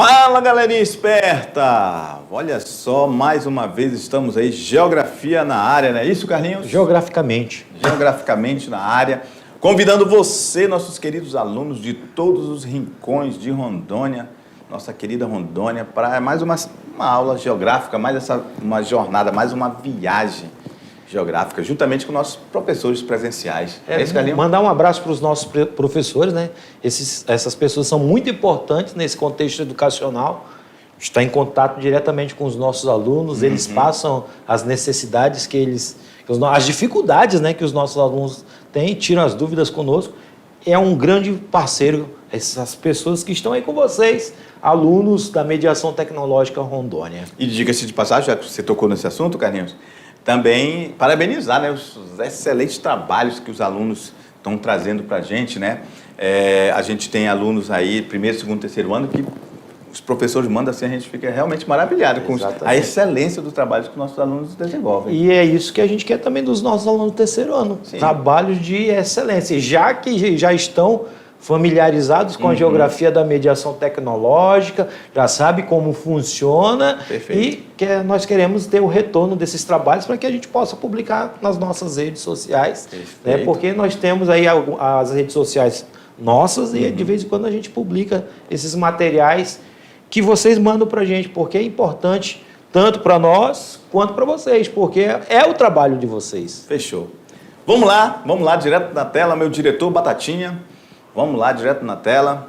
Fala, galerinha esperta! Olha só, mais uma vez estamos aí, geografia na área, não é isso, Carlinhos? Geograficamente. Geograficamente na área, convidando você, nossos queridos alunos de todos os rincões de Rondônia, nossa querida Rondônia, para mais uma aula geográfica, uma jornada, mais uma viagem geográfica, juntamente com nossos professores presenciais. É isso, Carlinhos? Mandar um abraço para os nossos professores, né? Essas pessoas são muito importantes nesse contexto educacional. Está em contato diretamente com os nossos alunos, eles passam as necessidades as dificuldades, né, que os nossos alunos têm, tiram as dúvidas conosco. É um grande parceiro, essas pessoas que estão aí com vocês, alunos da Mediação Tecnológica Rondônia. E diga-se de passagem, já que você tocou nesse assunto, Carlinhos, também parabenizar, né, os excelentes trabalhos que os alunos estão trazendo para a gente, né? A gente tem alunos aí, primeiro, segundo, terceiro ano, que os professores mandam assim, a gente fica realmente maravilhado com a excelência dos trabalhos que nossos alunos desenvolvem. E é isso que a gente quer também dos nossos alunos do terceiro ano. Sim. Trabalhos de excelência, já que já estão familiarizados com a geografia da mediação tecnológica, já sabe como funciona. Perfeito. E nós queremos ter o retorno desses trabalhos para que a gente possa publicar nas nossas redes sociais, né? Porque nós temos aí as redes sociais nossas e de vez em quando a gente publica esses materiais que vocês mandam para a gente, porque é importante tanto para nós quanto para vocês, porque é o trabalho de vocês. Fechou. Vamos lá, direto na tela, meu diretor Batatinha. Vamos lá, direto na tela,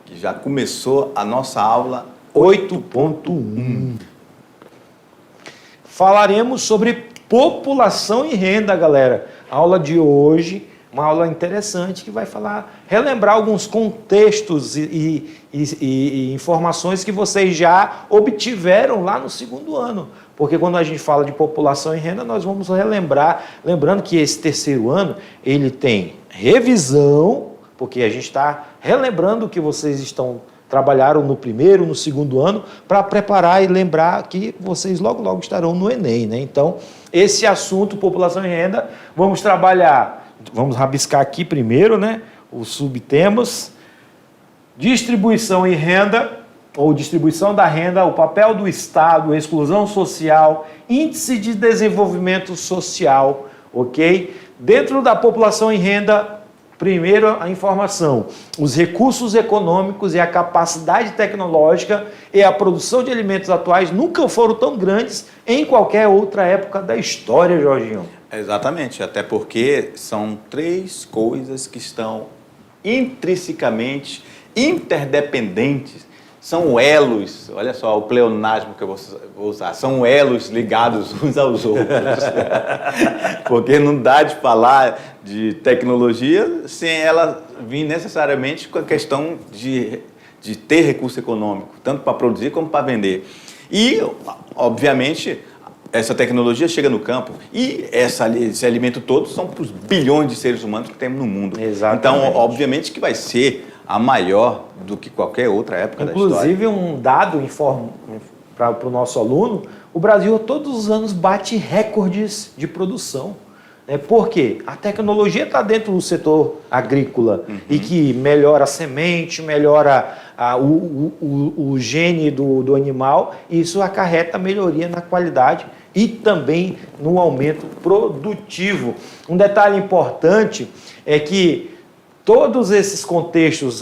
que já começou a nossa aula 8.1. Falaremos sobre população e renda, galera. A aula de hoje, uma aula interessante que vai relembrar alguns contextos e informações que vocês já obtiveram lá no segundo ano. Porque quando a gente fala de população e renda, nós vamos relembrar, lembrando que esse terceiro ano, ele tem revisão, porque a gente está relembrando o que vocês trabalharam no primeiro, no segundo ano, para preparar e lembrar que vocês logo estarão no Enem, né? Então, esse assunto, população e renda, vamos rabiscar aqui primeiro, né? Os subtemas: distribuição e renda, ou distribuição da renda, o papel do Estado, exclusão social, índice de desenvolvimento social, ok? Dentro da população e renda, primeiro, a informação: os recursos econômicos e a capacidade tecnológica e a produção de alimentos atuais nunca foram tão grandes em qualquer outra época da história, Jorginho. Exatamente, até porque são três coisas que estão intrinsecamente interdependentes, são elos, olha só o pleonasmo que eu vou usar, são elos ligados uns aos outros, porque não dá de falar de tecnologia sem ela vir necessariamente com a questão de ter recurso econômico, tanto para produzir como para vender. E, obviamente, essa tecnologia chega no campo e esse alimento todo são para os bilhões de seres humanos que temos no mundo. Exatamente. Então, obviamente que vai ser a maior do que qualquer outra época da história. Inclusive, um dado para o nosso aluno: o Brasil todos os anos bate recordes de produção. Por quê? A tecnologia está dentro do setor agrícola e que melhora a semente, melhora o gene do animal, e isso acarreta melhoria na qualidade e também no aumento produtivo. Um detalhe importante é que todos esses contextos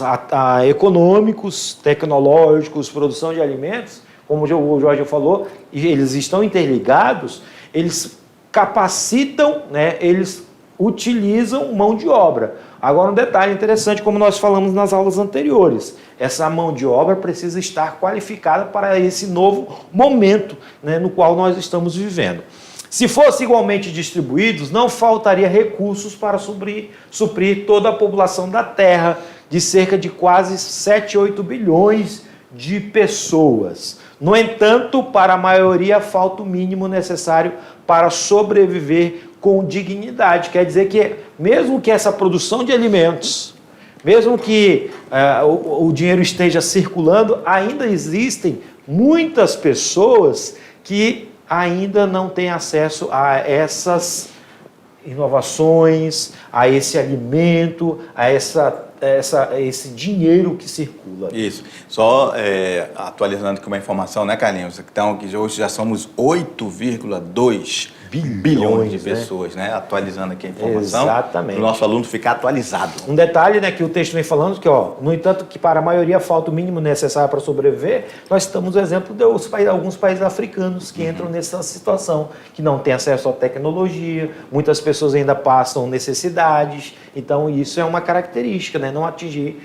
econômicos, tecnológicos, produção de alimentos, como o Jorge falou, eles estão interligados, eles capacitam, né, eles utilizam mão de obra. Agora, um detalhe interessante, como nós falamos nas aulas anteriores: essa mão de obra precisa estar qualificada para esse novo momento, né, no qual nós estamos vivendo. Se fossem igualmente distribuídos, não faltaria recursos para suprir toda a população da Terra, de cerca de quase 7, 8 bilhões de pessoas. No entanto, para a maioria, falta o mínimo necessário para sobreviver com dignidade. Quer dizer que, mesmo que essa produção de alimentos, mesmo que o dinheiro esteja circulando, ainda existem muitas pessoas que ainda não têm acesso a essas inovações, a esse alimento, a essa esse dinheiro que circula. Isso. Só atualizando aqui uma informação, né, Carlinhos? Então, que hoje já somos 8,2 bilhões de pessoas, né? Atualizando aqui a informação. Exatamente. Para o nosso aluno ficar atualizado. Um detalhe, né, que o texto vem falando que, no entanto, que para a maioria falta o mínimo necessário para sobreviver, nós estamos no exemplo de alguns países africanos que entram nessa situação, que não têm acesso à tecnologia, muitas pessoas ainda passam necessidades, então isso é uma característica, né, não atingir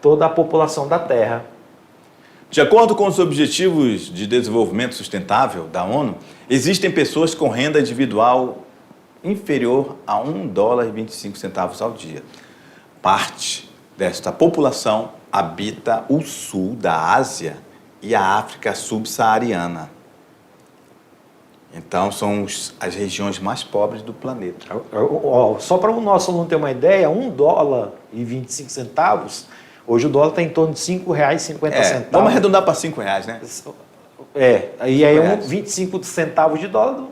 toda a população da Terra. De acordo com os Objetivos de Desenvolvimento Sustentável da ONU, existem pessoas com renda individual inferior a $1,25 ao dia. Parte desta população habita o sul da Ásia e a África subsaariana. Então, são as regiões mais pobres do planeta. Só para o nosso aluno ter uma ideia, $1,25, hoje o dólar está em torno de R$ 5,50. Vamos arredondar para R$5, né? E aí 25 centavos de dólar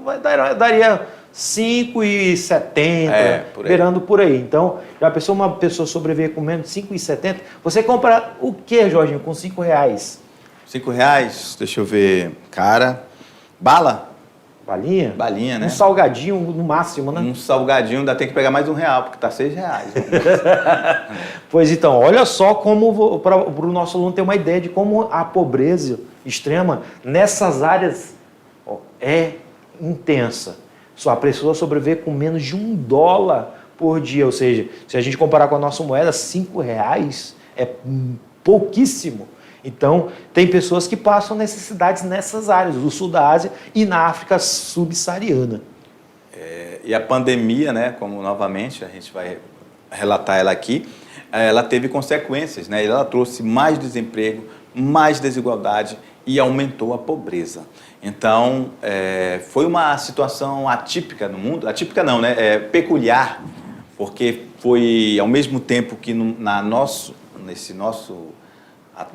daria 5,70, beirando por aí. Então, já pensou uma pessoa sobreviver com menos de 5,70? Você compra o que, Jorginho, com R$5? R$5, deixa eu ver, cara, bala? Balinha? Balinha, né? Um salgadinho no máximo, né? Um salgadinho ainda tem que pegar mais R$1, porque tá R$6. Pois então, olha só como, para o nosso aluno ter uma ideia de como a pobreza extrema nessas áreas é intensa. Só a pessoa sobreviver com menos de $1 por dia, ou seja, se a gente comparar com a nossa moeda, R$5 é pouquíssimo. Então, tem pessoas que passam necessidades nessas áreas, do sul da Ásia e na África subsaariana. E a pandemia, né, como novamente a gente vai relatar ela aqui, ela teve consequências, né? Ela trouxe mais desemprego, mais desigualdade e aumentou a pobreza. Então, foi uma situação atípica no mundo, atípica não, né? Peculiar, porque foi ao mesmo tempo que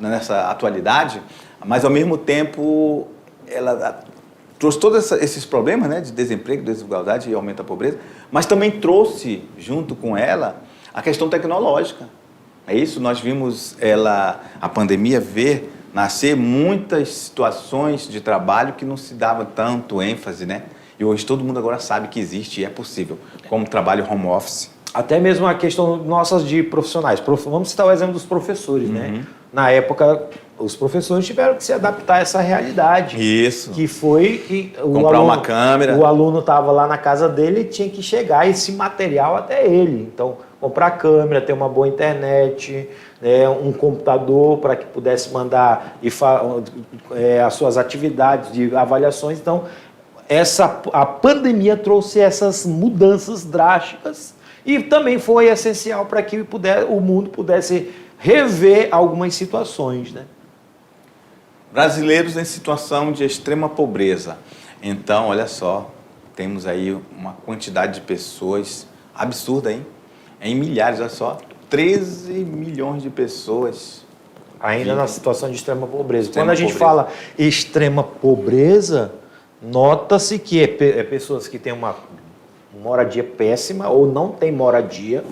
nessa atualidade, mas ao mesmo tempo ela trouxe todos esses problemas, né, de desemprego, desigualdade e aumento da pobreza, mas também trouxe junto com ela a questão tecnológica. É isso, nós vimos a pandemia nascer muitas situações de trabalho que não se dava tanto ênfase, né? E hoje todo mundo agora sabe que existe e é possível, como trabalho home office. Até mesmo a questão nossas de profissionais. Vamos citar o exemplo dos professores, né? Na época, os professores tiveram que se adaptar a essa realidade. Isso. Que foi que comprar uma câmera. O aluno estava lá na casa dele e tinha que chegar esse material até ele. Então, comprar câmera, ter uma boa internet, né, um computador para que pudesse mandar as suas atividades de avaliações. Então, a pandemia trouxe essas mudanças drásticas e também foi essencial para que o mundo pudesse rever algumas situações, né? Brasileiros em situação de extrema pobreza. Então, olha só, temos aí uma quantidade de pessoas absurda, hein? Em milhares, olha só, 13 milhões de pessoas. Ainda na situação de extrema pobreza. Quando a gente fala extrema pobreza, nota-se que é pessoas que têm uma moradia péssima ou não têm moradia,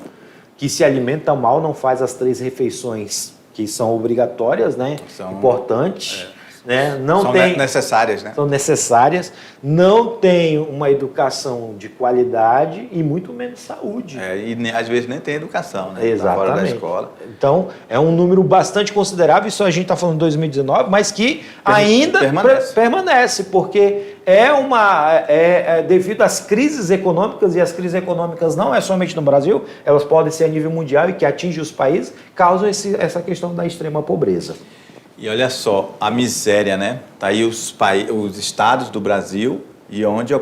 que se alimentam mal, não faz as 3 refeições que são obrigatórias, né? Importantes. Né? São necessárias, né? São necessárias, não tem uma educação de qualidade e muito menos saúde. E às vezes nem tem educação, né? Exatamente. Tá fora da escola. Então, é um número bastante considerável, isso a gente está falando de 2019, mas que ainda permanece, porque devido às crises econômicas, e as crises econômicas não é somente no Brasil, elas podem ser a nível mundial e que atingem os países, causam essa questão da extrema pobreza. E olha só, a miséria, né? Tá aí os estados do Brasil e onde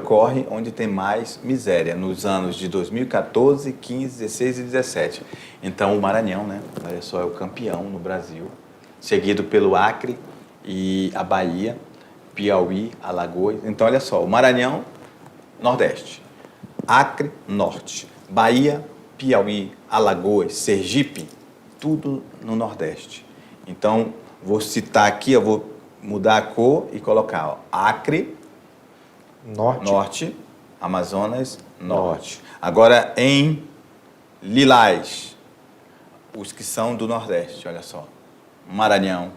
tem mais miséria, nos anos de 2014, 15, 16 e 17. Então, o Maranhão, né? Olha só, é o campeão no Brasil, seguido pelo Acre e a Bahia, Piauí, Alagoas. Então, olha só, o Maranhão, Nordeste, Acre, Norte, Bahia, Piauí, Alagoas, Sergipe, tudo no Nordeste. Então, vou citar aqui, eu vou mudar a cor e colocar Acre, Norte, Amazonas, Norte. Agora em lilás, os que são do Nordeste, olha só. Maranhão,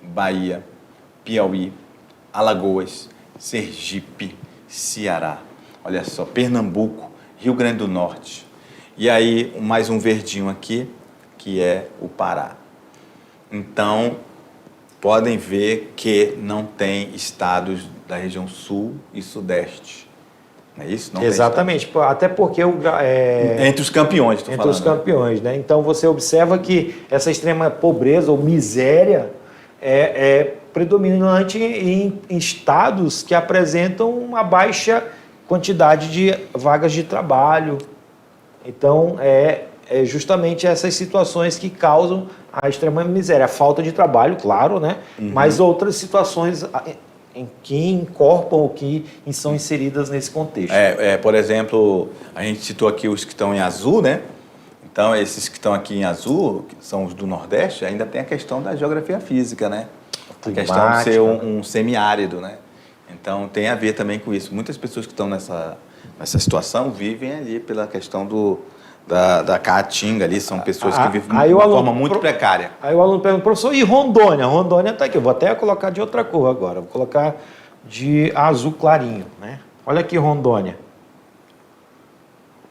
Bahia, Piauí, Alagoas, Sergipe, Ceará. Olha só, Pernambuco, Rio Grande do Norte. E aí, mais um verdinho aqui, que é o Pará. Então, podem ver que não tem estados da região Sul e Sudeste. Não é isso? Não Exatamente, até porque... Entre os campeões, estou falando. Entre os campeões, né? Então, você observa que essa extrema pobreza ou miséria é predominante em estados que apresentam uma baixa quantidade de vagas de trabalho. Então, é justamente essas situações que causam a extrema miséria. A falta de trabalho, claro, né? Mas outras situações em que incorporam ou que são inseridas nesse contexto. Por exemplo, a gente citou aqui os que estão em azul, né? Então, esses que estão aqui em azul, que são os do Nordeste, ainda tem a questão da geografia física, né? A questão de ser um semiárido, né? Então, tem a ver também com isso. Muitas pessoas que estão nessa situação vivem ali pela questão da caatinga ali, são pessoas que vivem de uma forma muito precária. Aí o aluno pergunta, professor, e Rondônia? Rondônia está aqui, eu vou até colocar de outra cor agora, vou colocar de azul clarinho, né? Olha aqui Rondônia.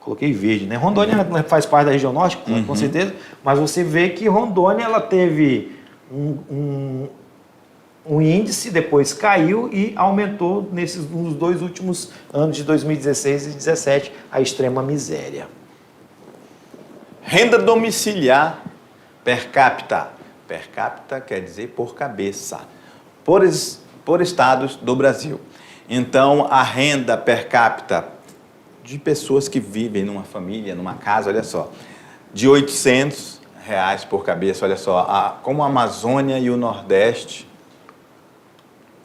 Coloquei verde, né? Rondônia faz parte da região norte, com certeza, mas você vê que Rondônia ela teve um índice, depois caiu e aumentou nos 2 últimos anos de 2016 e 2017 a extrema miséria. Renda domiciliar per capita. Per capita quer dizer por cabeça. Por estados do Brasil. Então, a renda per capita de pessoas que vivem numa família, numa casa, olha só, de R$800 por cabeça, olha só, como a Amazônia e o Nordeste,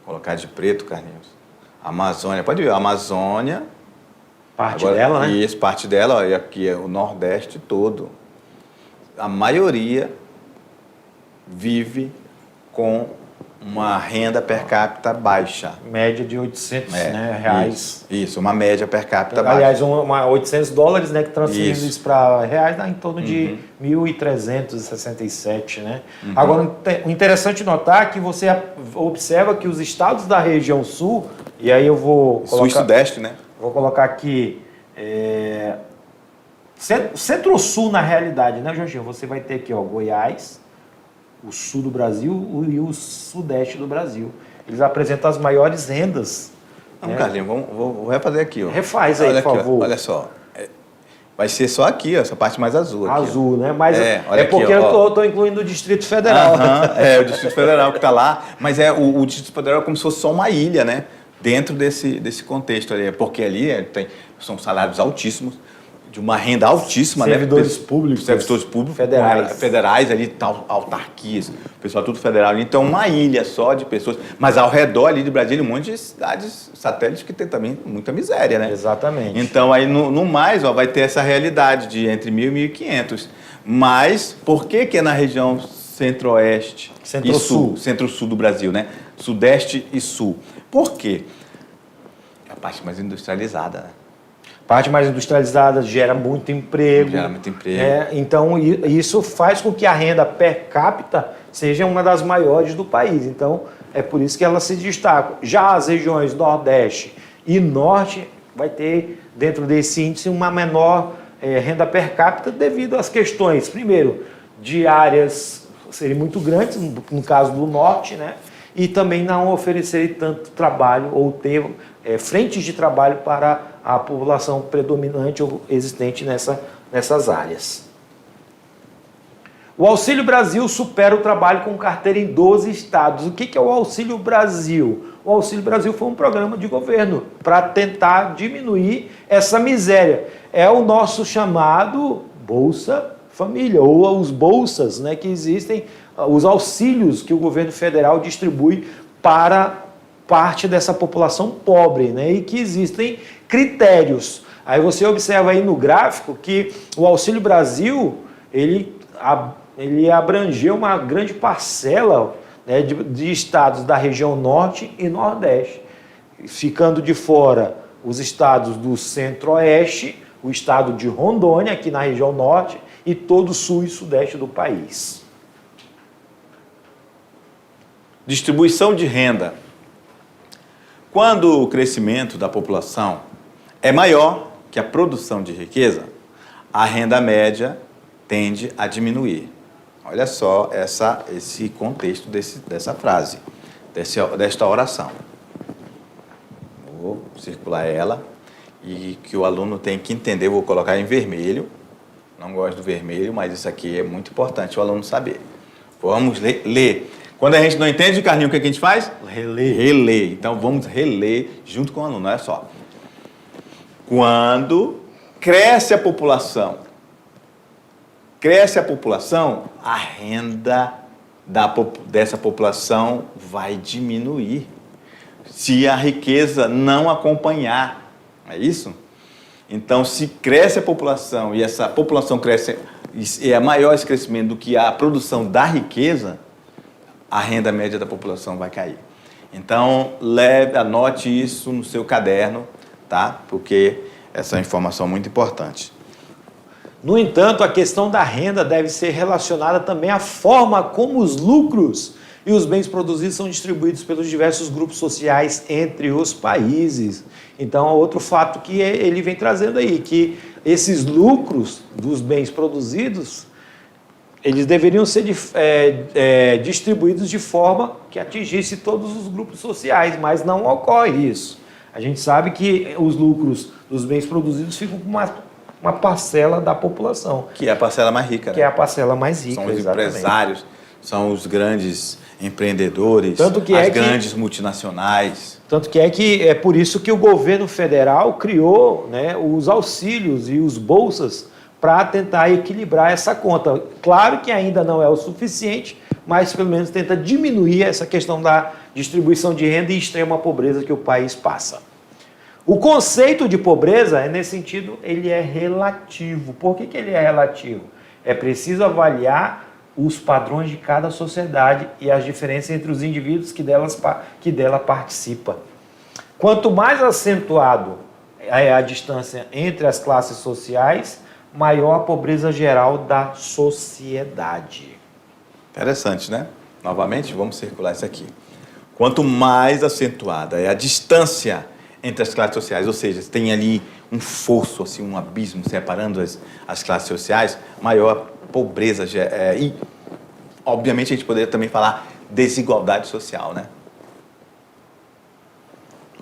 vou colocar de preto, Carlinhos, Amazônia, pode ver, a Amazônia... Parte dela, né? Isso, parte dela, e aqui é o Nordeste todo. A maioria vive com uma renda per capita baixa. Média de 800 reais. Isso, uma média per capita baixa. Aliás, $800, né, que transferindo isso para reais, dá em torno de 1.367, né? Agora, o interessante notar é que você observa que os estados da região sul, e aí eu vou colocar... Sul e Sudeste, né? Vou colocar aqui Centro-Sul na realidade, né, Jorginho? Você vai ter aqui, ó, Goiás, o sul do Brasil e o sudeste do Brasil. Eles apresentam as maiores rendas. Não, Carlinhos, vou refazer aqui, ó. Refaz aí, olha por aqui, favor. Ó, olha só. Vai ser só aqui, ó, essa parte mais azul. Aqui, azul, né? Mas olha porque aqui, eu estou incluindo o Distrito Federal. O Distrito Federal que está lá. Mas o Distrito Federal é como se fosse só uma ilha, né? Dentro desse contexto ali. Porque ali são salários altíssimos, de uma renda altíssima, servidores públicos. Servidores públicos. Federais, ali, autarquias, o pessoal tudo federal. Então, uma ilha só de pessoas. Mas ao redor ali de Brasília, um monte de cidades satélites que tem também muita miséria, né? Exatamente. Então, aí no mais, ó, vai ter essa realidade de entre 1.000 e 1.500. Mas, por que é na região centro-oeste e sul? Centro-sul do Brasil, né? Sudeste e sul. Por quê? É a parte mais industrializada, né? A parte mais industrializada gera muito emprego. Então, isso faz com que a renda per capita seja uma das maiores do país. Então, é por isso que ela se destaca. Já as regiões Nordeste e Norte vai ter, dentro desse índice, uma menor renda per capita devido às questões, primeiro, de áreas serem muito grandes, no caso do Norte, né? E também não oferecerem tanto trabalho ou ter frentes de trabalho para a população predominante ou existente nessas áreas. O Auxílio Brasil supera o trabalho com carteira em 12 estados. O que é o Auxílio Brasil? O Auxílio Brasil foi um programa de governo para tentar diminuir essa miséria. É o nosso chamado Bolsa Família, ou os bolsas, né, que existem, os auxílios que o governo federal distribui para parte dessa população pobre, né, e que existem critérios. Aí você observa aí no gráfico que o Auxílio Brasil, ele abrangeu uma grande parcela, né, de estados da região Norte e Nordeste, ficando de fora os estados do Centro-Oeste, o estado de Rondônia, aqui na região Norte, e todo o sul e sudeste do país. Distribuição de renda. Quando o crescimento da população é maior que a produção de riqueza, a renda média tende a diminuir. Olha só esse contexto dessa frase, desta oração. Vou circular ela e que o aluno tem que entender. Vou colocar em vermelho. Não gosto do vermelho, mas isso aqui é muito importante o aluno saber. Vamos ler. Quando a gente não entende, Carlinhos, o que a gente faz? Reler. Então, vamos reler junto com o aluno. Olha só. Quando cresce a população, a renda dessa população vai diminuir se a riqueza não acompanhar. É isso? Então, se cresce a população e essa população cresce e é maior esse crescimento do que a produção da riqueza, a renda média da população vai cair. Então, anote isso no seu caderno, tá? Porque essa é uma informação muito importante. No entanto, a questão da renda deve ser relacionada também à forma como os lucros e os bens produzidos são distribuídos pelos diversos grupos sociais entre os países. Então, é outro fato que ele vem trazendo aí, que esses lucros dos bens produzidos, eles deveriam ser distribuídos de forma que atingisse todos os grupos sociais, mas não ocorre isso. A gente sabe que os lucros dos bens produzidos ficam com uma parcela da população. Que é a parcela mais rica, né? Que é a parcela mais rica, são os exatamente. Empresários, são os grandes empreendedores, grandes multinacionais. Tanto que é por isso que o governo federal criou, né, os auxílios e os bolsas para tentar equilibrar essa conta. Claro que ainda não é o suficiente, mas pelo menos tenta diminuir essa questão da distribuição de renda e extrema pobreza que o país passa. O conceito de pobreza, nesse sentido, ele é relativo. Por que ele é relativo? É preciso avaliar os padrões de cada sociedade e as diferenças entre os indivíduos que dela participa. Quanto mais acentuado é a distância entre as classes sociais, maior a pobreza geral da sociedade. Interessante, né? Novamente, vamos circular isso aqui. Quanto mais acentuada é a distância entre as classes sociais, ou seja, tem ali um fosso, assim, um abismo separando as classes sociais, maior a pobreza e, obviamente, a gente poderia também falar desigualdade social, né?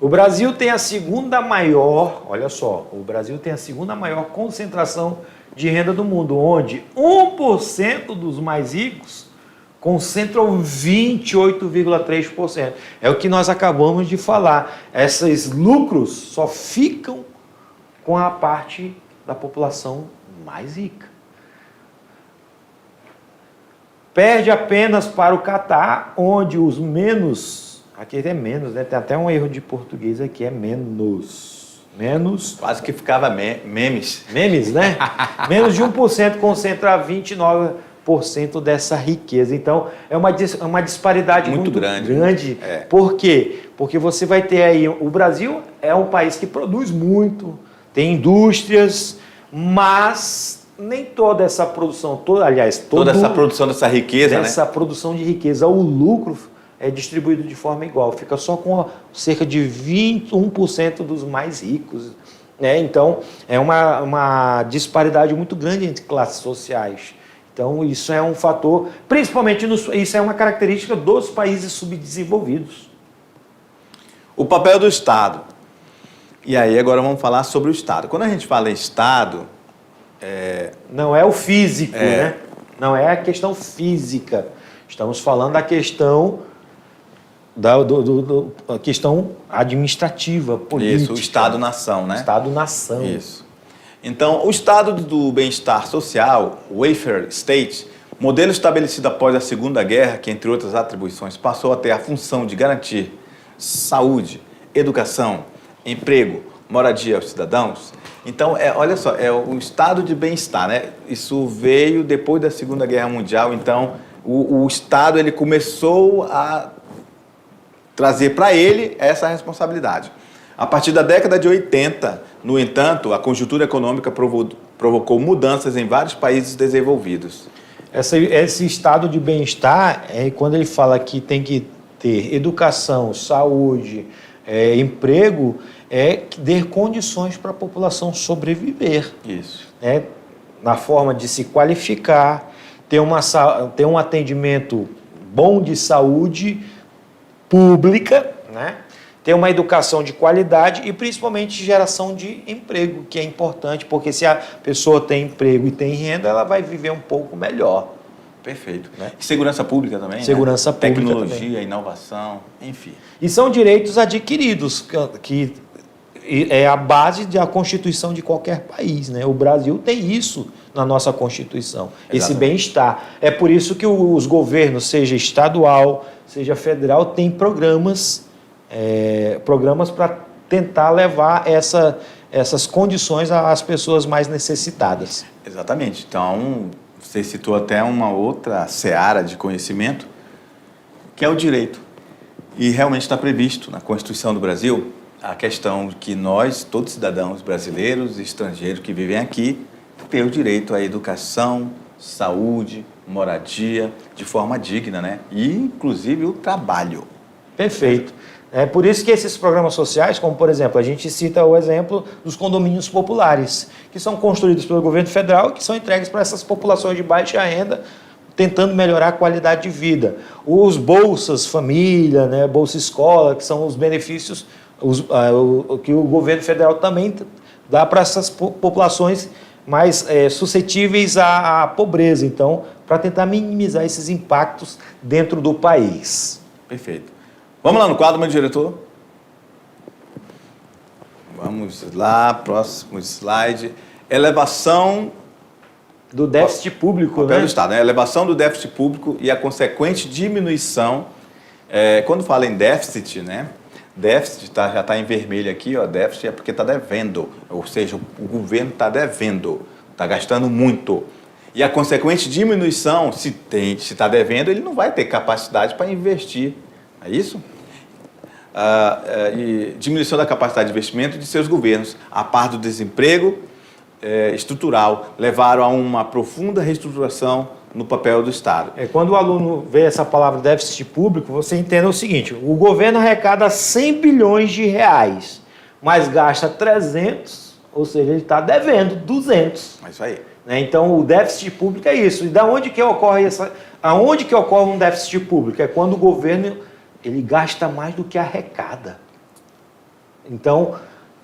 O Brasil tem a segunda maior, olha só, o Brasil tem a segunda maior concentração de renda do mundo, onde 1% dos mais ricos concentram 28,3%. É o que nós acabamos de falar. Esses lucros só ficam com a parte da população mais rica. Perde apenas para o Catar, onde os menos... Aqui é menos, né? Tem até um erro de português aqui, é menos. Quase que ficava memes. Memes, né? Menos de 1% concentra 29% dessa riqueza. Então, é uma disparidade muito grande. É. Por quê? Porque você vai ter aí... O Brasil é um país que produz muito, tem indústrias, mas nem toda essa produção, toda essa produção dessa riqueza, essa produção de riqueza, o lucro é distribuído de forma igual, fica só com cerca de 21% dos mais ricos, né? Então, é uma disparidade muito grande entre classes sociais. Então, isso é um fator, principalmente, isso é uma característica dos países subdesenvolvidos. O papel do Estado. E aí, agora vamos falar sobre o Estado. Quando a gente fala em Estado... Não é o físico, né? Não é a questão física. Estamos falando da questão... a questão administrativa, política. Isso, o Estado-nação, né? Estado-nação. Isso. Então, o Estado do Bem-Estar Social, o Welfare State, modelo estabelecido após a Segunda Guerra, que, entre outras atribuições, passou a ter a função de garantir saúde, educação, emprego, moradia aos cidadãos. Então, olha só, é o Estado de Bem-Estar, né? Isso veio depois da Segunda Guerra Mundial, então o Estado ele começou a trazer para ele essa responsabilidade. A partir da década de 80, no entanto, a conjuntura econômica provocou mudanças em vários países desenvolvidos. Esse estado de bem-estar, quando ele fala que tem que ter educação, saúde, emprego, ter condições para a população sobreviver. Isso. Na forma de se qualificar, ter um atendimento bom de saúde pública, né? Ter uma educação de qualidade e principalmente geração de emprego, que é importante, porque se a pessoa tem emprego e tem renda, ela vai viver um pouco melhor. Perfeito. Né? E segurança pública também, segurança né? Pública tecnologia, também. Inovação, enfim. E são direitos adquiridos, que é a base da Constituição de qualquer país, né? O Brasil tem isso na nossa Constituição, esse bem-estar. É por isso que os governos, seja estadual, seja federal, têm programas para tentar levar essas condições às pessoas mais necessitadas. Exatamente. Então, você citou até uma outra seara de conhecimento, que é o direito. E realmente está previsto na Constituição do Brasil a questão de que nós, todos cidadãos brasileiros e estrangeiros que vivem aqui, têm o direito à educação, saúde, moradia, de forma digna, né? E, inclusive, o trabalho. Perfeito. É por isso que esses programas sociais, como por exemplo, a gente cita o exemplo dos condomínios populares, que são construídos pelo governo federal e que são entregues para essas populações de baixa renda, tentando melhorar a qualidade de vida. Os Bolsas Família, né, Bolsa Escola, que são os benefícios que o governo federal também dá para essas populações mais suscetíveis à pobreza, então, para tentar minimizar esses impactos dentro do país. Perfeito. Vamos lá no quadro, meu diretor? Vamos lá, próximo slide. Elevação do déficit público, papel né? do Estado, né? Elevação do déficit público e a consequente diminuição. Quando fala em déficit, né? Déficit já está em vermelho aqui, ó. Déficit é porque está devendo, ou seja, o governo está devendo, está gastando muito. E a consequente diminuição, se está devendo, ele não vai ter capacidade para investir. É isso? E diminuição da capacidade de investimento de seus governos, a par do desemprego estrutural, levaram a uma profunda reestruturação no papel do Estado. Quando o aluno vê essa palavra déficit público, você entende o seguinte: o governo arrecada 100 bilhões de reais, mas gasta 300, ou seja, ele está devendo 200. É isso aí. Então, o déficit público é isso. E aonde que ocorre um déficit público? É quando o governo ele gasta mais do que arrecada. Então,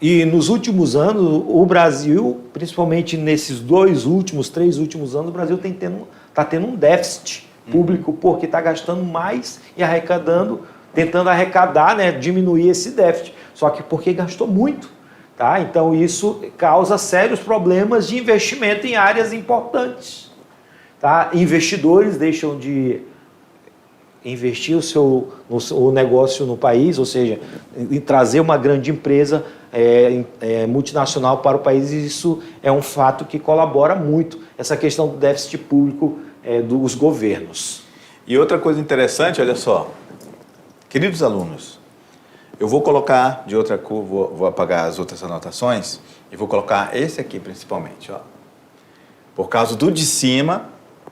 e nos últimos anos, o Brasil, principalmente nesses 3 últimos anos, o Brasil está tendo um déficit público, porque está gastando mais e tentando arrecadar, né, diminuir esse déficit. Só que porque gastou muito. Tá? Então, isso causa sérios problemas de investimento em áreas importantes. Tá? Investidores deixam de investir o negócio no país, ou seja, em trazer uma grande empresa multinacional para o país, e isso é um fato que colabora muito, essa questão do déficit público dos governos. E outra coisa interessante, olha só, queridos alunos, eu vou colocar de outra cor, vou apagar as outras anotações e vou colocar esse aqui principalmente. Ó. Por causa do de cima,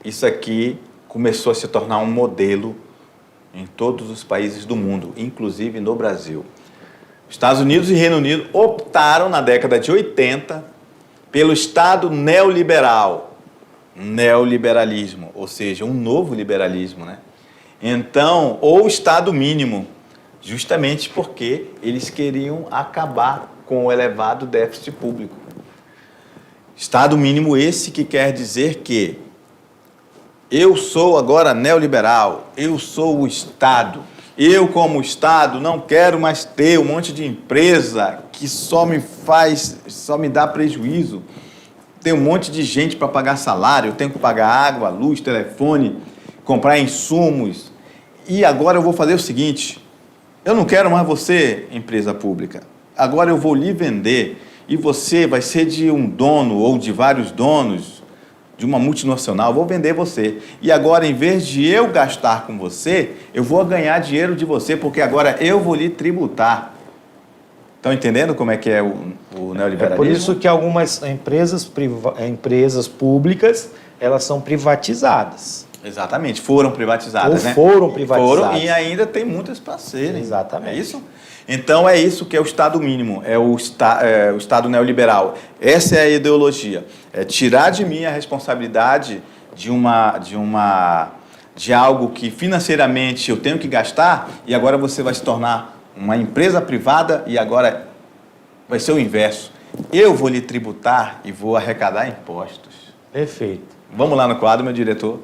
isso aqui começou a se tornar um modelo em todos os países do mundo, inclusive no Brasil. Estados Unidos e Reino Unido optaram na década de 80 pelo Estado neoliberal, neoliberalismo, ou seja, um novo liberalismo, né? Então, ou Estado mínimo, justamente porque eles queriam acabar com o elevado déficit público. Estado mínimo esse que quer dizer que eu sou agora neoliberal, eu sou o Estado. Eu, como Estado, não quero mais ter um monte de empresa que só me dá prejuízo. Tem um monte de gente para pagar salário, eu tenho que pagar água, luz, telefone, comprar insumos. E agora eu vou fazer o seguinte: eu não quero mais você, empresa pública. Agora eu vou lhe vender e você vai ser de um dono ou de vários donos de uma multinacional, vou vender você. E agora, em vez de eu gastar com você, eu vou ganhar dinheiro de você, porque agora eu vou lhe tributar. Estão entendendo como é que é o neoliberalismo? É por isso que algumas empresas públicas, elas são privatizadas. Exatamente, foram privatizadas, né? Foram privatizadas. Foram, e ainda tem muitas para serem. Exatamente. É isso? Então é isso que é o Estado mínimo, é o Estado neoliberal. Essa é a ideologia. É tirar de mim a responsabilidade de algo que financeiramente eu tenho que gastar, e agora você vai se tornar uma empresa privada e agora vai ser o inverso. Eu vou lhe tributar e vou arrecadar impostos. Perfeito. Vamos lá no quadro, meu diretor.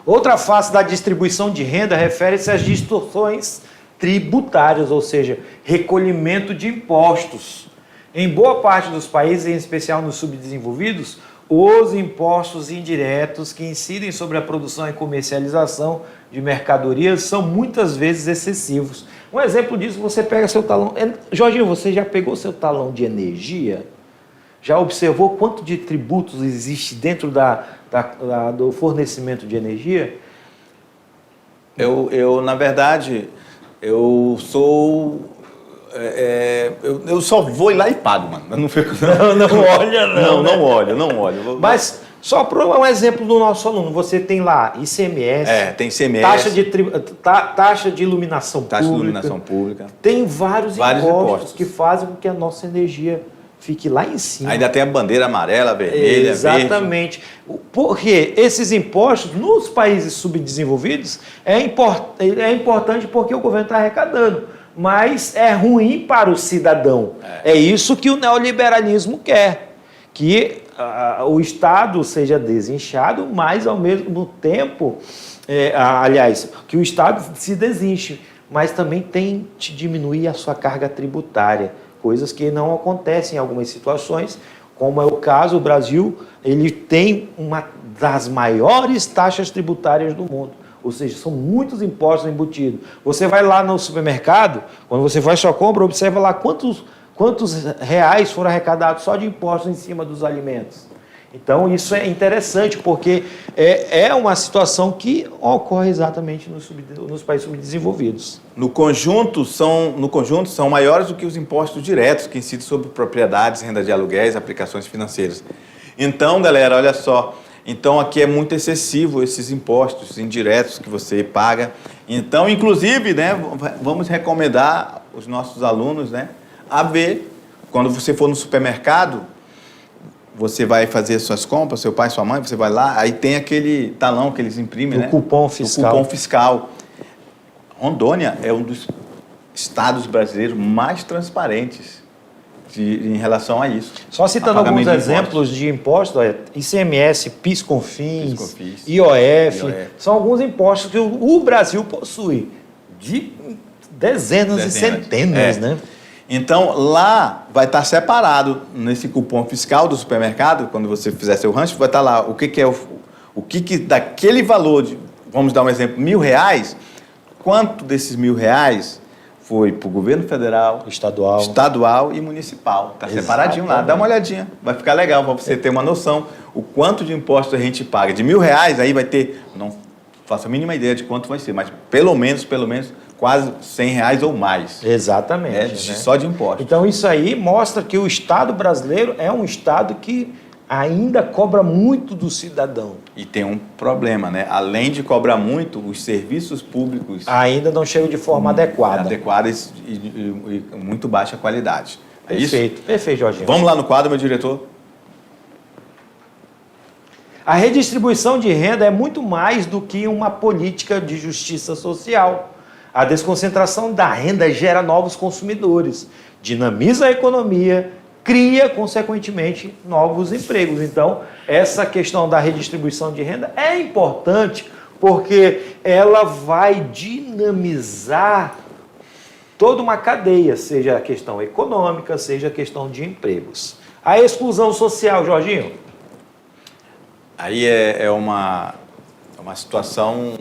Outra face da distribuição de renda refere-se às distorções tributárias, ou seja, recolhimento de impostos. Em boa parte dos países, em especial nos subdesenvolvidos, os impostos indiretos que incidem sobre a produção e comercialização de mercadorias são muitas vezes excessivos. Um exemplo disso, você pega seu talão... Jorginho, você já pegou seu talão de energia? Já observou quanto de tributos existe dentro do fornecimento de energia? Na verdade, eu sou... eu só vou ir lá e pago, mano. Eu não fico... Não olha, não. Não olho. Mas, só para um exemplo do nosso aluno, você tem lá ICMS... tem ICMS... Taxa de iluminação pública. Tem vários impostos que fazem com que a nossa energia fique lá em cima. Ainda tem a bandeira amarela, vermelha, exatamente. Verde. Porque esses impostos, nos países subdesenvolvidos, é importante porque o governo está arrecadando. Mas é ruim para o cidadão. É isso que o neoliberalismo quer. Que o Estado seja desinchado, mas ao mesmo tempo, que o Estado se desinche, mas também tente diminuir a sua carga tributária. Coisas que não acontecem em algumas situações, como é o caso, o Brasil, ele tem uma das maiores taxas tributárias do mundo. Ou seja, são muitos impostos embutidos. Você vai lá no supermercado, quando você faz sua compra, observa lá quantos reais foram arrecadados só de impostos em cima dos alimentos. Então, isso é interessante, porque é uma situação que ocorre exatamente nos países subdesenvolvidos. No conjunto, são maiores do que os impostos diretos que incidem sobre propriedades, renda de aluguéis, aplicações financeiras. Então, galera, olha só. Então, aqui é muito excessivo esses impostos indiretos que você paga. Então, inclusive, né, vamos recomendar os nossos alunos, né, a ver, quando você for no supermercado, você vai fazer suas compras, seu pai, sua mãe, você vai lá, aí tem aquele talão que eles imprimem, né? O cupom fiscal. O cupom fiscal. Rondônia é um dos estados brasileiros mais transparentes em relação a isso. Só citando alguns exemplos de impostos, ICMS, PIS, COFINS, IOF, são alguns impostos que o Brasil possui, de dezenas e centenas, né? Então, lá vai estar separado, nesse cupom fiscal do supermercado, quando você fizer seu rancho, vai estar lá o que daquele valor, vamos dar um exemplo, R$1.000, quanto desses R$1.000 foi para o governo federal, estadual e municipal. Está separadinho lá, dá uma olhadinha, vai ficar legal para você ter uma noção o quanto de imposto a gente paga. De R$1.000, aí vai ter, não faço a mínima ideia de quanto vai ser, mas pelo menos quase R$100 ou mais. Exatamente. Só de impostos. Então, isso aí mostra que o Estado brasileiro é um Estado que ainda cobra muito do cidadão. E tem um problema, né? Além de cobrar muito, os serviços públicos... ainda não chegam de forma adequada. Adequadas e muito baixa qualidade. É perfeito, isso? Perfeito, Jorginho. Vamos lá no quadro, meu diretor? A redistribuição de renda é muito mais do que uma política de justiça social. A desconcentração da renda gera novos consumidores, dinamiza a economia, cria, consequentemente, novos empregos. Então, essa questão da redistribuição de renda é importante porque ela vai dinamizar toda uma cadeia, seja a questão econômica, seja a questão de empregos. A exclusão social, Jorginho? Aí é uma situação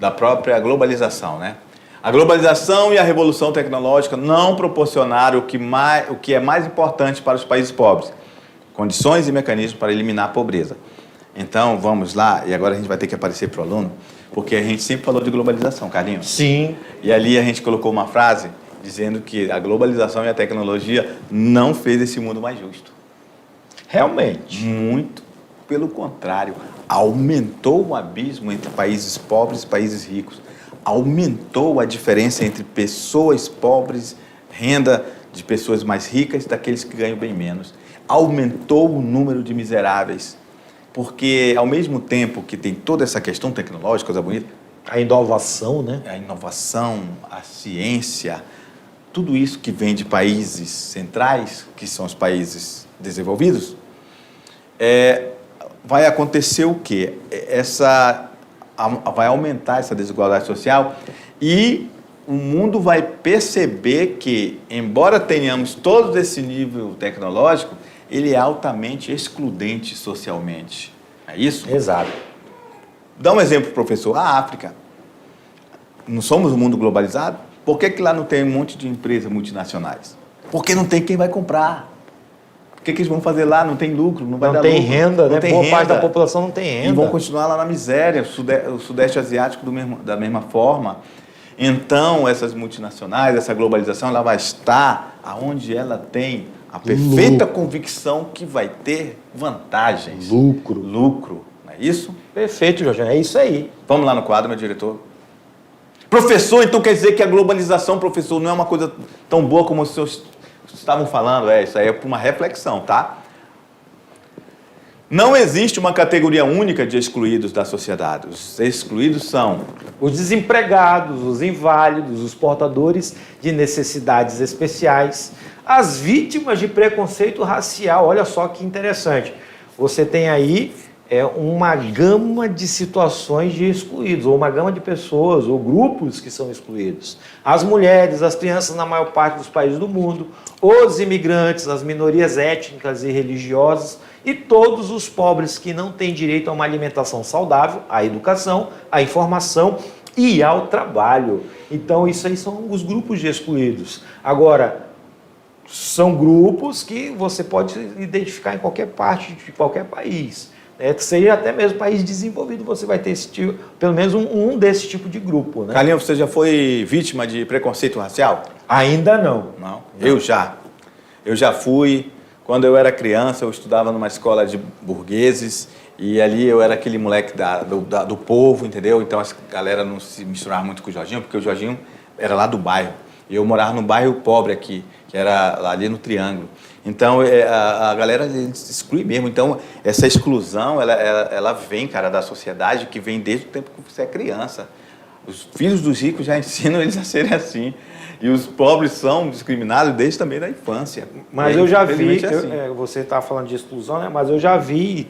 da própria globalização, né? A globalização e a revolução tecnológica não proporcionaram o que é mais importante para os países pobres, condições e mecanismos para eliminar a pobreza. Então, vamos lá, e agora a gente vai ter que aparecer para o aluno, Porque a gente sempre falou de globalização, Carlinhos. Sim. E ali a gente colocou uma frase dizendo que a globalização e a tecnologia não fez esse mundo mais justo. Realmente. Muito pelo contrário, aumentou o abismo entre países pobres e países ricos. Aumentou a diferença entre pessoas pobres, renda de pessoas mais ricas, daqueles que ganham bem menos. Aumentou o número de miseráveis. Porque, ao mesmo tempo que tem toda essa questão tecnológica, coisa bonita, A inovação, né? a inovação, a ciência, tudo isso que vem de países centrais, que são os países desenvolvidos, vai acontecer o quê? Vai aumentar essa desigualdade social e o mundo vai perceber que, embora tenhamos todo esse nível tecnológico, ele é altamente excludente socialmente. É isso? Exato. Dá um exemplo, professor. A África. Não somos um mundo globalizado? Por que lá não tem um monte de empresas multinacionais? Porque não tem quem vai comprar. O que eles vão fazer lá? Não tem lucro, não vai dar lucro. Não tem renda, não né? tem Boa renda. parte da população não tem renda. E vão continuar lá na miséria, o Sudeste Asiático da mesma forma. Então, essas multinacionais, essa globalização, ela vai estar aonde ela tem a perfeita convicção que vai ter vantagens. Lucro. Lucro, não é isso? Perfeito, Jorge. É isso aí. Vamos lá no quadro, meu diretor. Professor, então quer dizer que a globalização, professor, não é uma coisa tão boa como os senhores estavam falando? Isso aí é para uma reflexão, tá? Não existe uma categoria única de excluídos da sociedade. Os excluídos são os desempregados, os inválidos, os portadores de necessidades especiais, as vítimas de preconceito racial. Olha só que interessante. Você tem aí uma gama de situações de excluídos, ou uma gama de pessoas ou grupos que são excluídos. As mulheres, as crianças na maior parte dos países do mundo, os imigrantes, as minorias étnicas e religiosas e todos os pobres que não têm direito a uma alimentação saudável, à educação, à informação e ao trabalho. Então, isso aí são os grupos de excluídos. Agora, são grupos que você pode identificar em qualquer parte de qualquer país. Seja até mesmo país desenvolvido, você vai ter esse tipo, pelo menos um desse tipo de grupo. Né? Carlinhos, você já foi vítima de preconceito racial? Ainda não. Não? Eu já. Eu já fui. Quando eu era criança, eu estudava numa escola de burgueses e ali eu era aquele moleque do povo, entendeu? Então a galera não se misturava muito com o Jorginho, porque o Jorginho era lá do bairro. E eu morava num bairro pobre aqui, que era ali no Triângulo. Então, a galera se exclui mesmo. Então, essa exclusão, ela vem, cara, da sociedade, que vem desde o tempo que você é criança. Os filhos dos ricos já ensinam eles a serem assim. E os pobres são discriminados desde também da infância. Mas eu já vi, assim. você está falando de exclusão, né? Mas eu já vi,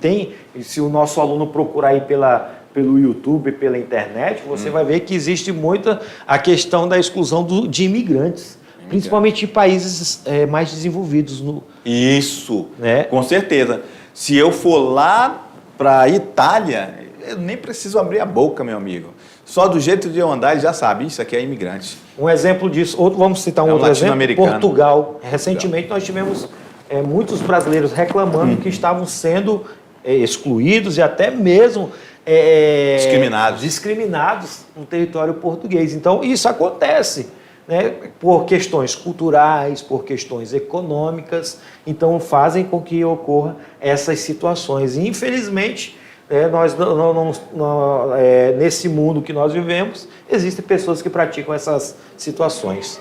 e se o nosso aluno procurar aí pelo YouTube, pela internet, você vai ver que existe muita a questão da exclusão de imigrantes. Principalmente em países mais desenvolvidos. Isso, né? Com certeza. Se eu for lá para a Itália, eu nem preciso abrir a boca, meu amigo. Só do jeito de eu andar, ele já sabe, isso aqui é imigrante. Um exemplo disso, vamos citar um outro exemplo, Portugal. Recentemente nós tivemos muitos brasileiros reclamando que estavam sendo excluídos e até mesmo discriminados no território português. Então, isso acontece. Né, por questões culturais, por questões econômicas, então fazem com que ocorra essas situações. E, infelizmente, nós nesse mundo que nós vivemos, existem pessoas que praticam essas situações.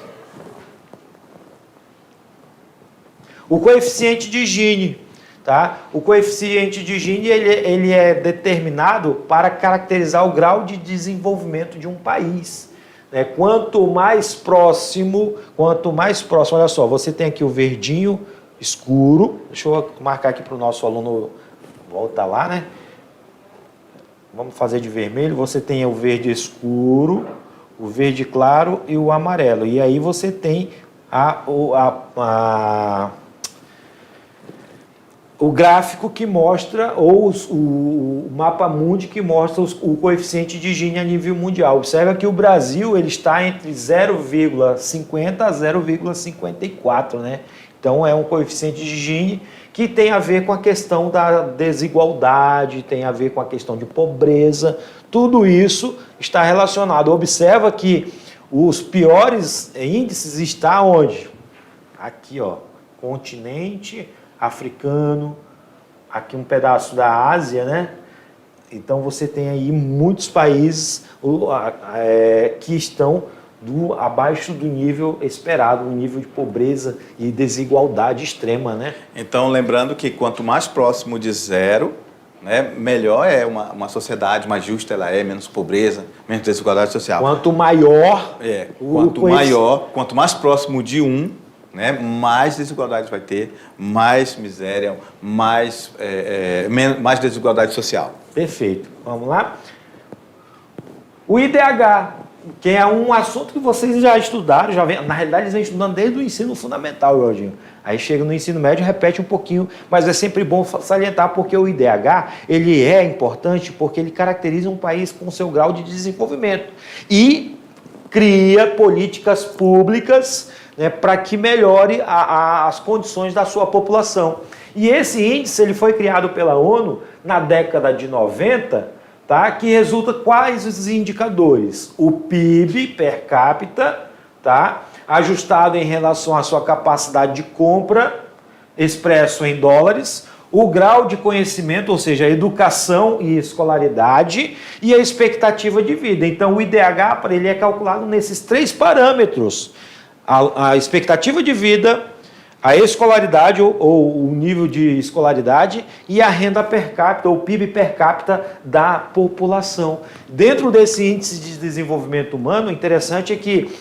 O coeficiente de Gini. Tá? O coeficiente de Gini ele é determinado para caracterizar o grau de desenvolvimento de um país. Quanto mais próximo, olha só, você tem aqui o verdinho escuro, deixa eu marcar aqui para o nosso aluno voltar lá, né? Vamos fazer de vermelho, você tem o verde escuro, o verde claro e o amarelo, e aí você tem o gráfico que mostra, ou o mapa mundi que mostra o coeficiente de Gini a nível mundial. Observa que o Brasil ele está entre 0,50 a 0,54, né? Então, é um coeficiente de Gini que tem a ver com a questão da desigualdade, tem a ver com a questão de pobreza. Tudo isso está relacionado. Observa que os piores índices estão onde? Aqui, ó, continente africano, aqui um pedaço da Ásia, né? Então você tem aí muitos países que estão abaixo do nível esperado, um nível de pobreza e desigualdade extrema, né? Então, lembrando que quanto mais próximo de zero, né, melhor é uma sociedade mais justa, ela é, menos pobreza, menos desigualdade social. Quanto maior... Quanto mais próximo de 1, né, mais desigualdade vai ter, mais miséria, mais desigualdade social. Perfeito. Vamos lá? O IDH, que é um assunto que vocês já estudaram, na realidade eles vêm estudando desde o ensino fundamental, Jorginho. Aí chega no ensino médio, repete um pouquinho, mas é sempre bom salientar porque o IDH, ele é importante porque ele caracteriza um país com seu grau de desenvolvimento e cria políticas públicas, né, para que melhore as condições da sua população. E esse índice ele foi criado pela ONU na década de 90, tá, que resulta quais os indicadores? O PIB per capita, tá, ajustado em relação à sua capacidade de compra, expresso em dólares, o grau de conhecimento, ou seja, a educação e escolaridade, e a expectativa de vida. Então, o IDH para ele é calculado nesses 3 parâmetros. A expectativa de vida, a escolaridade ou o nível de escolaridade e a renda per capita, ou PIB per capita da população. Dentro desse índice de desenvolvimento humano, o interessante é que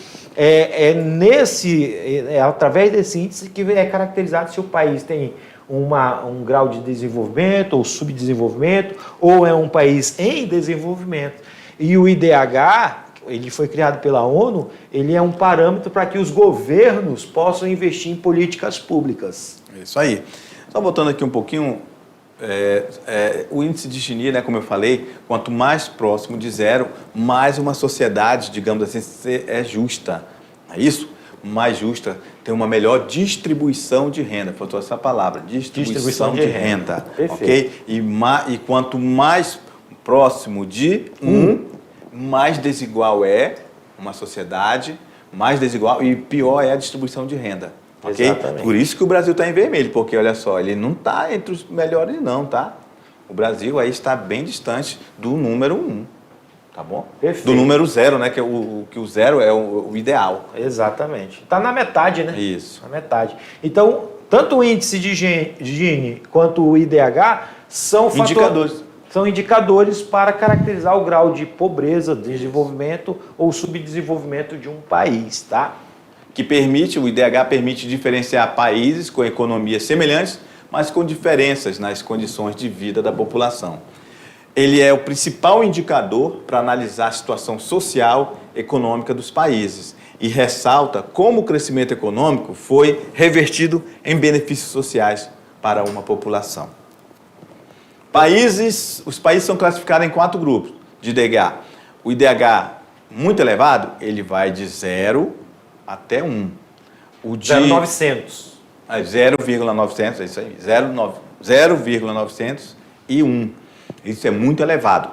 através desse índice que é caracterizado se o país tem um grau de desenvolvimento ou subdesenvolvimento, ou é um país em desenvolvimento. E o IDH, ele foi criado pela ONU, ele é um parâmetro para que os governos possam investir em políticas públicas. Isso aí. Só voltando aqui um pouquinho, o índice de Gini, né, como eu falei, quanto mais próximo de zero, mais uma sociedade, digamos assim, é justa. É isso? Mais justa, tem uma melhor distribuição de renda. Faltou essa palavra, distribuição de renda. Perfeito. Okay? E quanto mais próximo de mais desigual é uma sociedade, mais desigual e pior é a distribuição de renda. Okay? Por isso que o Brasil está em vermelho, porque olha só, ele não está entre os melhores não, tá? O Brasil aí está bem distante do número 1, tá bom? Perfeito. Do número 0, né? Que o 0 é o ideal. Exatamente. Está na metade, né? Isso. Na metade. Então, tanto o índice de Gini quanto o IDH são indicadores para caracterizar o grau de pobreza, desenvolvimento ou subdesenvolvimento de um país, tá? O IDH permite diferenciar países com economias semelhantes, mas com diferenças nas condições de vida da população. Ele é o principal indicador para analisar a situação social e econômica dos países e ressalta como o crescimento econômico foi revertido em benefícios sociais para uma população. Os países são classificados em 4 grupos de IDH. O IDH muito elevado, ele vai de 0 até 1. O de 0,900. 0,900, é isso aí. 0,900 e 1. Isso é muito elevado.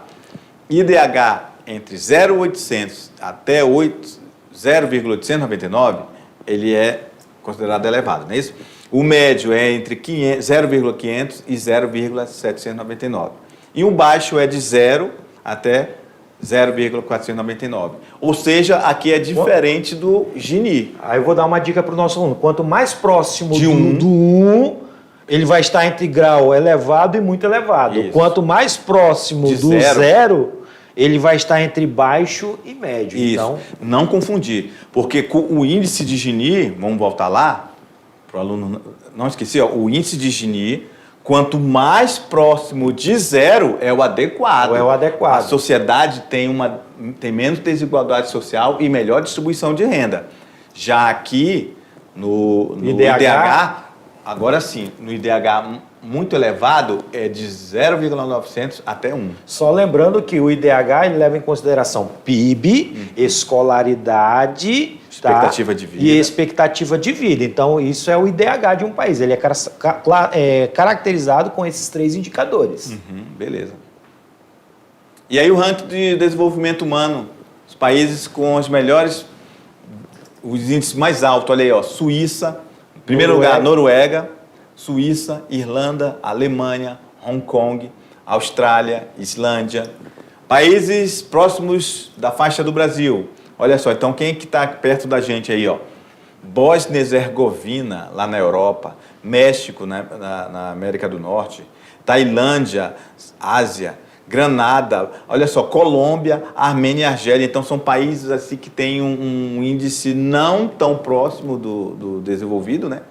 IDH entre 0,800 até 0,899, ele é considerado elevado, não é isso? O médio é entre 0,500 e 0,799. E o baixo é de 0 até 0,499. Ou seja, aqui é diferente do Gini. Aí eu vou dar uma dica para o nosso aluno. Quanto mais próximo de do 1, ele vai estar entre grau elevado e muito elevado. Isso. Quanto mais próximo de do 0, ele vai estar entre baixo e médio. Isso. Então, não confundir. Porque o índice de Gini, vamos voltar lá, para o aluno não esquecer, o índice de Gini, quanto mais próximo de 0 é o adequado. A sociedade tem menos desigualdade social e melhor distribuição de renda. Já aqui, no IDH, agora sim, no IDH muito elevado é de 0,900 até 1. Só lembrando que o IDH ele leva em consideração PIB, escolaridade, Expectativa de vida. E expectativa de vida. Então, isso é o IDH de um país. Ele é caracterizado com esses 3 indicadores. Beleza. E aí o ranking de desenvolvimento humano, os países com os melhores, os índices mais altos, olha aí, ó, Suíça, em primeiro lugar, Noruega, Suíça, Irlanda, Alemanha, Hong Kong, Austrália, Islândia, países próximos da faixa do Brasil. Olha só, então quem é que está perto da gente aí, ó? Bósnia e Herzegovina, lá na Europa, México, né, na América do Norte, Tailândia, Ásia, Granada, olha só, Colômbia, Armênia e Argélia. Então são países assim que têm um índice não tão próximo do desenvolvido, né?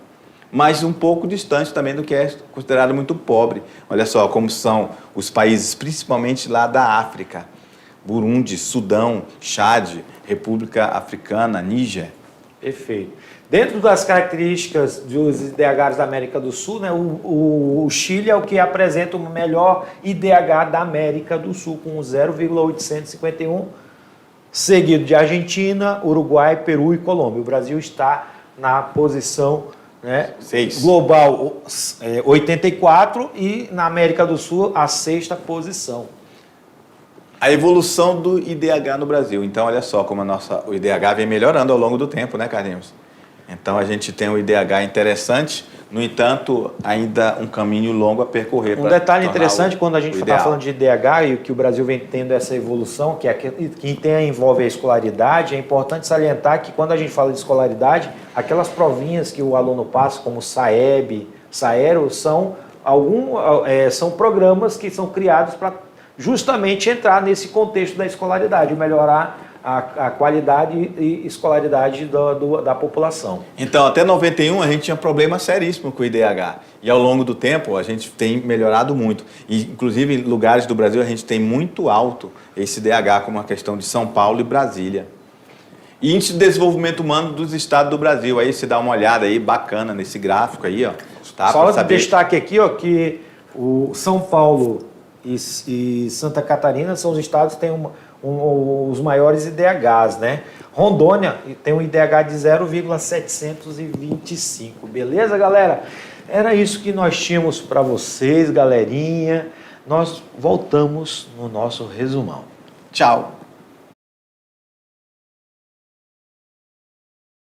Mas um pouco distante também do que é considerado muito pobre. Olha só como são os países, principalmente lá da África. Burundi, Sudão, Chad, República Africana, Níger. Perfeito. Dentro das características dos IDHs da América do Sul, né, o Chile é o que apresenta o melhor IDH da América do Sul, com 0,851, seguido de Argentina, Uruguai, Peru e Colômbia. O Brasil está na posição, né, global 84 e na América do Sul a 6ª posição. A evolução do IDH no Brasil. Então, olha só como o IDH vem melhorando ao longo do tempo, né, Carlinhos? Então, a gente tem um IDH interessante, no entanto, ainda um caminho longo a percorrer. Um detalhe interessante, quando a gente está falando de IDH e que o Brasil vem tendo essa evolução, que envolve a escolaridade, é importante salientar que quando a gente fala de escolaridade, aquelas provinhas que o aluno passa, como SAEB, SAERO, são programas que são criados para justamente entrar nesse contexto da escolaridade, melhorar a qualidade e escolaridade da população. Então, até 91 a gente tinha problema seríssimo com o IDH. E ao longo do tempo a gente tem melhorado muito. E, inclusive, em lugares do Brasil a gente tem muito alto esse IDH, como a questão de São Paulo e Brasília. E Índice de Desenvolvimento Humano dos Estados do Brasil. Aí você dá uma olhada aí, bacana, nesse gráfico aí, ó. Tá, só de destaque aqui, ó, que o São Paulo e Santa Catarina são os estados que têm os maiores IDHs, né? Rondônia tem um IDH de 0,725. Beleza, galera? Era isso que nós tínhamos para vocês, galerinha. Nós voltamos no nosso resumão. Tchau!